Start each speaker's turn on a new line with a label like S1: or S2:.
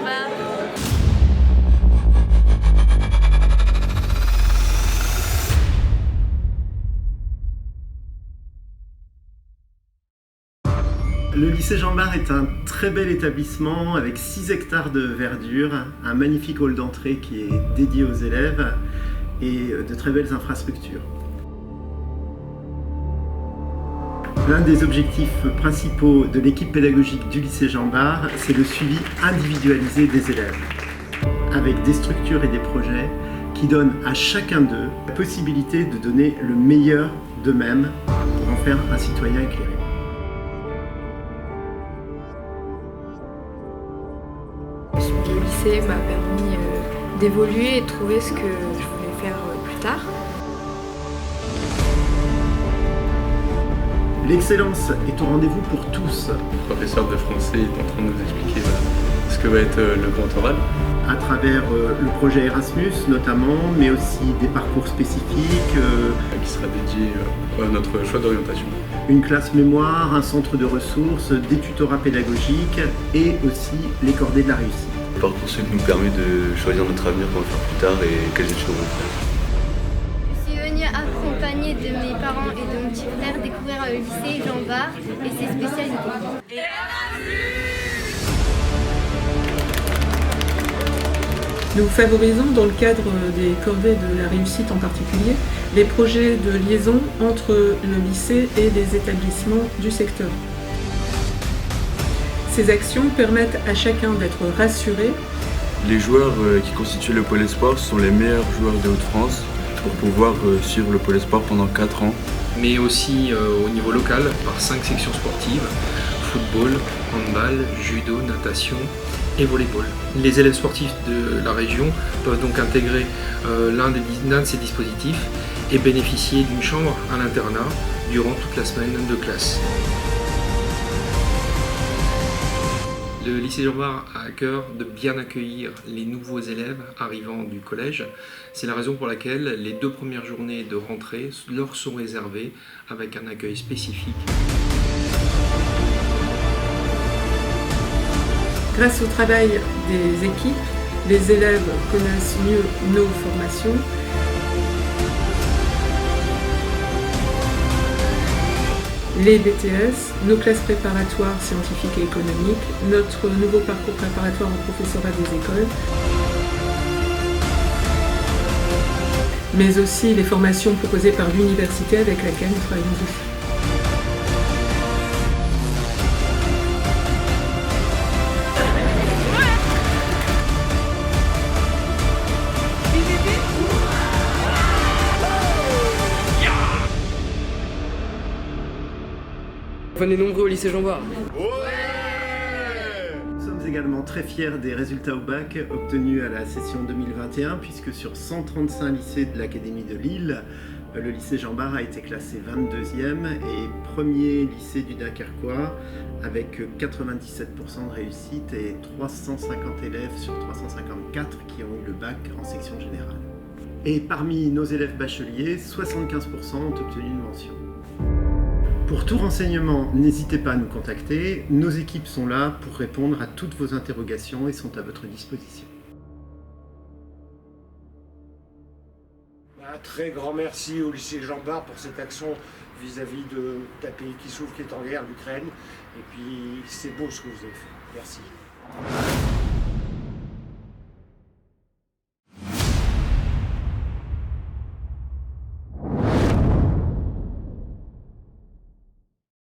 S1: Jean-Bart.
S2: Le lycée Jean-Bart est un très bel établissement avec 6 hectares de verdure, un magnifique hall d'entrée qui est dédié aux élèves et de très belles infrastructures. L'un des objectifs principaux de l'équipe pédagogique du lycée Jean-Bart, c'est le suivi individualisé des élèves, avec des structures et des projets qui donnent à chacun d'eux la possibilité de donner le meilleur d'eux-mêmes pour en faire un citoyen éclairé.
S3: Le lycée m'a permis d'évoluer et de trouver ce que je voulais faire plus tard.
S2: L'excellence est au rendez-vous pour tous.
S4: Le professeur de français est en train de nous expliquer ce que va être le grand oral.
S2: À travers le projet Erasmus notamment, mais aussi des parcours spécifiques.
S4: Qui sera dédié à notre choix d'orientation.
S2: Une classe mémoire, un centre de ressources, des tutorats pédagogiques et aussi les cordées de la réussite.
S5: Parcoursup nous permet de choisir notre avenir qu'on va faire plus tard et quelles études on va faire.
S1: Je suis venue accompagnée de mes parents et de mon petit frère découvrir le lycée Jean-Bart et ses spécialités.
S6: Nous favorisons, dans le cadre des cordées de la réussite en particulier, les projets de liaison entre le lycée et les établissements du secteur. Ces actions permettent à chacun d'être rassuré.
S5: Les joueurs qui constituent le pôle espoir sont les meilleurs joueurs de Hauts-de-France pour pouvoir suivre le pôle espoir pendant 4 ans.
S7: Mais aussi au niveau local par 5 sections sportives, football, handball, judo, natation et volleyball. Les élèves sportifs de la région peuvent donc intégrer l'un de ces dispositifs et bénéficier d'une chambre à l'internat durant toute la semaine de classe. Le lycée Jean-Bart a à cœur de bien accueillir les nouveaux élèves arrivant du collège. C'est la raison pour laquelle les 2 premières journées de rentrée leur sont réservées avec un accueil spécifique.
S6: Grâce au travail des équipes, les élèves connaissent mieux nos formations. Les BTS, nos classes préparatoires scientifiques et économiques, notre nouveau parcours préparatoire au professorat des écoles, mais aussi les formations proposées par l'université avec laquelle nous travaillons aussi.
S8: Venez nombreux au lycée Jean-Bart.
S2: Nous sommes également très fiers des résultats au bac obtenus à la session 2021 puisque sur 135 lycées de l'Académie de Lille, le lycée Jean-Bart a été classé 22e et premier lycée du Dunkerquois avec 97% de réussite et 350 élèves sur 354 qui ont eu le bac en section générale. Et parmi nos élèves bacheliers, 75% ont obtenu une mention. Pour tout renseignement, n'hésitez pas à nous contacter. Nos équipes sont là pour répondre à toutes vos interrogations et sont à votre disposition.
S9: Un très grand merci au lycée Jean-Bart pour cette action vis-à-vis d'un pays qui s'ouvre, qui est en guerre, l'Ukraine. Et puis c'est beau ce que vous avez fait. Merci.